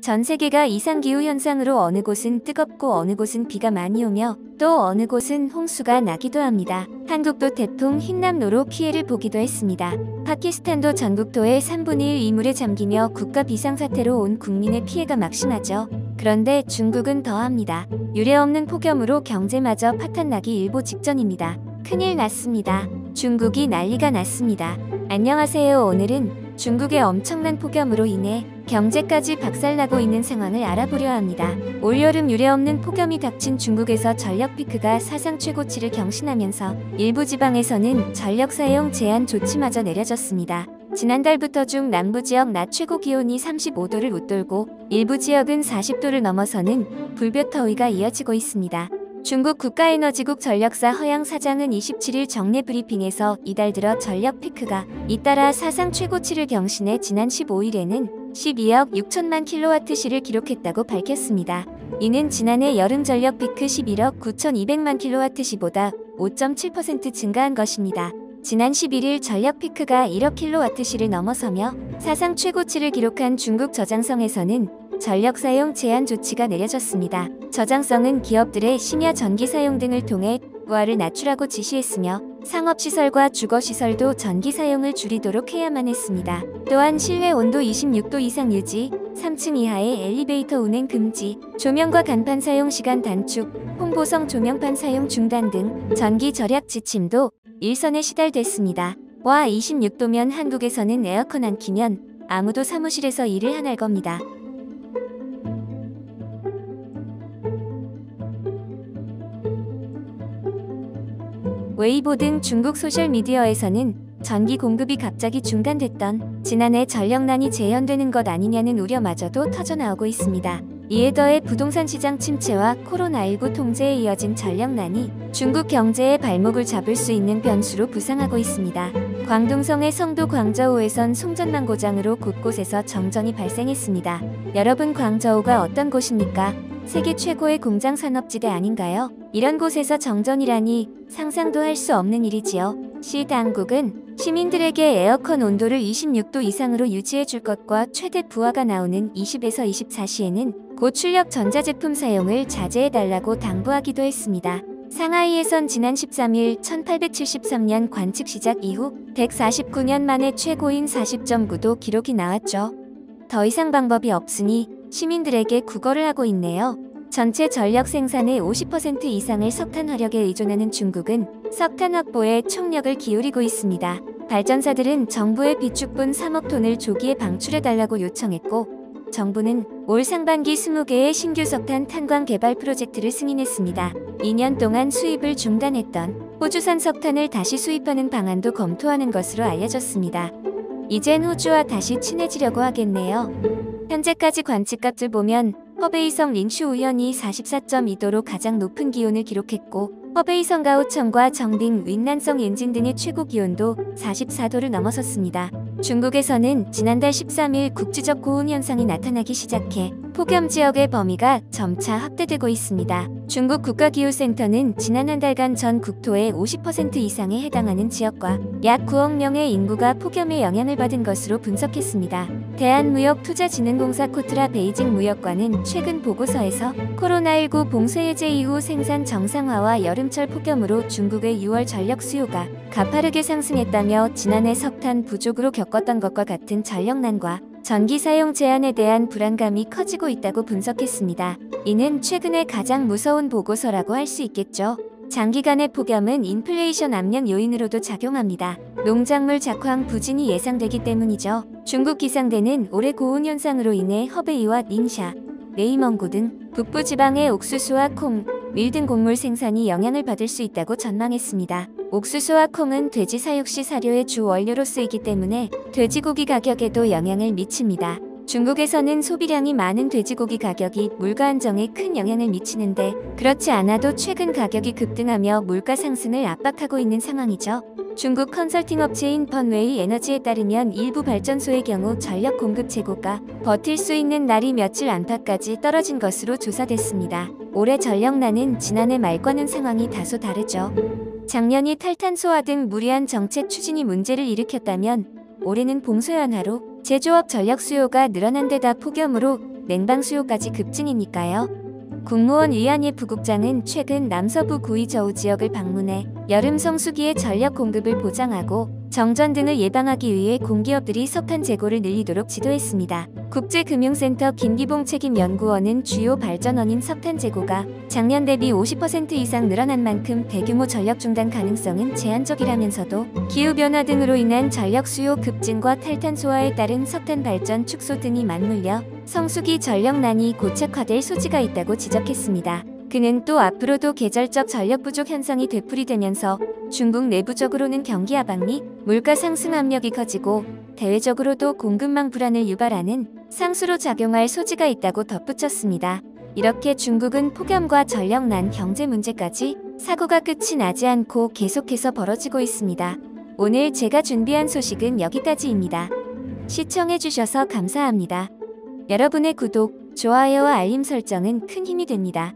전 세계가 이상기후 현상으로 어느 곳은 뜨겁고 어느 곳은 비가 많이 오며 또 어느 곳은 홍수가 나기도 합니다. 한국도 태풍 흰남노로 피해를 보기도 했습니다. 파키스탄도 전국토의 3분의 1 이물에 잠기며 국가 비상사태로 온 국민의 피해가 막심하죠. 그런데 중국은 더합니다. 유례없는 폭염으로 경제마저 파탄나기 일보 직전입니다. 큰일 났습니다. 중국이 난리가 났습니다. 안녕하세요. 오늘은 중국의 엄청난 폭염으로 인해 경제까지 박살나고 있는 상황을 알아보려 합니다. 올여름 유례없는 폭염이 닥친 중국에서 전력 피크가 사상 최고치를 경신하면서 일부 지방에서는 전력 사용 제한 조치마저 내려졌습니다. 지난달부터 중 남부지역 낮 최고 기온이 35도를 웃돌고 일부 지역은 40도를 넘어서는 불볕더위가 이어지고 있습니다. 중국 국가에너지국 전력사 허양 사장은 27일 정례 브리핑에서 이달 들어 전력 피크가 잇따라 사상 최고치를 경신해 지난 15일에는 12억 6천만 킬로와트시를 기록했다고 밝혔습니다. 이는 지난해 여름 전력 피크 11억 9,200만 킬로와트시보다 5.7% 증가한 것입니다. 지난 11일 전력 피크가 1억 킬로와트시를 넘어서며 사상 최고치를 기록한 중국 저장성에서는 전력 사용 제한 조치가 내려졌습니다. 저장성은 기업들의 심야 전기 사용 등을 통해 부하를 낮추라고 지시했으며 상업시설과 주거시설도 전기 사용을 줄이도록 해야만 했습니다. 또한 실외 온도 26도 이상 유지, 3층 이하의 엘리베이터 운행 금지, 조명과 간판 사용 시간 단축, 홍보성 조명판 사용 중단 등 전기 절약 지침도 일선에 시달됐습니다. 와 26도면 한국에서는 에어컨 안 키면 아무도 사무실에서 일을 안 할 겁니다. 웨이보 등 중국 소셜미디어에서는 전기 공급이 갑자기 중단됐던 지난해 전력난이 재현되는 것 아니냐는 우려마저도 터져나오고 있습니다. 이에 더해 부동산 시장 침체와 코로나19 통제에 이어진 전력난이 중국 경제의 발목을 잡을 수 있는 변수로 부상하고 있습니다. 광둥성의 성도 광저우에선 송전망 고장으로 곳곳에서 정전이 발생했습니다. 여러분, 광저우가 어떤 곳입니까? 세계 최고의 공장 산업지대 아닌가요? 이런 곳에서 정전이라니 상상도 할 수 없는 일이지요. 시 당국은 시민들에게 에어컨 온도를 26도 이상으로 유지해 줄 것과 최대 부하가 나오는 20에서 24시에는 고출력 전자제품 사용을 자제해달라고 당부하기도 했습니다. 상하이에선 지난 13일 1873년 관측 시작 이후 149년 만에 최고인 40.9도 기록이 나왔죠. 더 이상 방법이 없으니 시민들에게 구걸을 하고 있네요. 전체 전력 생산의 50% 이상을 석탄 화력에 의존하는 중국은 석탄 확보에 총력을 기울이고 있습니다. 발전사들은 정부에 비축분 3억 톤을 조기에 방출해달라고 요청했고 정부는 올 상반기 20개의 신규 석탄 탄광 개발 프로젝트를 승인했습니다. 2년 동안 수입을 중단했던 호주산 석탄을 다시 수입하는 방안도 검토하는 것으로 알려졌습니다. 이젠 호주와 다시 친해지려고 하겠네요. 현재까지 관측값을 보면 허베이성 린슈 우현이 44.2도로 가장 높은 기온을 기록했고 허베이성 가오청과 정빙 윈난성 엔진 등의 최고 기온도 44도를 넘어섰습니다. 중국에서는 지난달 13일 국지적 고온 현상이 나타나기 시작해 폭염 지역의 범위가 점차 확대되고 있습니다. 중국 국가기후센터는 지난 한 달간 전 국토의 50% 이상에 해당하는 지역과 약 9억 명의 인구가 폭염의 영향을 받은 것으로 분석했습니다. 대한무역투자진흥공사 코트라 베이징 무역관은 최근 보고서에서 코로나19 봉쇄해제 이후 생산 정상화와 여름철 폭염으로 중국의 6월 전력 수요가 가파르게 상승했다며 지난해 석탄 부족으로 겪었던 것과 같은 전력난과 전기 사용 제한에 대한 불안감이 커지고 있다고 분석했습니다. 이는 최근에 가장 무서운 보고서라고 할 수 있겠죠. 장기간의 폭염은 인플레이션 압력 요인으로도 작용합니다. 농작물 작황 부진이 예상되기 때문이죠. 중국 기상대는 올해 고온 현상으로 인해 허베이와 닝샤, 내이멍구 등 북부 지방의 옥수수와 콩, 밀 등 곡물 생산이 영향을 받을 수 있다고 전망했습니다. 옥수수와 콩은 돼지 사육 시 사료의 주 원료로 쓰이기 때문에 돼지고기 가격에도 영향을 미칩니다. 중국에서는 소비량이 많은 돼지고기 가격이 물가 안정에 큰 영향을 미치는데 그렇지 않아도 최근 가격이 급등하며 물가 상승을 압박하고 있는 상황이죠. 중국 컨설팅 업체인 번웨이 에너지에 따르면 일부 발전소의 경우 전력 공급 재고가 버틸 수 있는 날이 며칠 안팎까지 떨어진 것으로 조사됐습니다. 올해 전력난은 지난해 말과는 상황이 다소 다르죠. 작년이 탈탄소화 등 무리한 정책 추진이 문제를 일으켰다면 올해는 봉쇄 완화로 제조업 전력 수요가 늘어난 데다 폭염으로 냉방 수요까지 급증이니까요. 국무원 이한예 부국장은 최근 남서부 구의 저우 지역을 방문해 여름 성수기에 전력 공급을 보장하고 정전 등을 예방하기 위해 공기업들이 석탄 재고를 늘리도록 지도했습니다. 국제금융센터 김기봉 책임연구원은 주요 발전원인 석탄 재고가 작년 대비 50% 이상 늘어난 만큼 대규모 전력 중단 가능성은 제한적이라면서도 기후변화 등으로 인한 전력 수요 급증과 탈탄소화에 따른 석탄 발전 축소 등이 맞물려 성수기 전력난이 고착화될 소지가 있다고 지적했습니다. 그는 또 앞으로도 계절적 전력 부족 현상이 되풀이되면서 중국 내부적으로는 경기 하방 및 물가 상승 압력이 커지고 대외적으로도 공급망 불안을 유발하는 상수로 작용할 소지가 있다고 덧붙였습니다. 이렇게 중국은 폭염과 전력난, 경제 문제까지 사고가 끝이 나지 않고 계속해서 벌어지고 있습니다. 오늘 제가 준비한 소식은 여기까지입니다. 시청해주셔서 감사합니다. 여러분의 구독, 좋아요와 알림 설정은 큰 힘이 됩니다.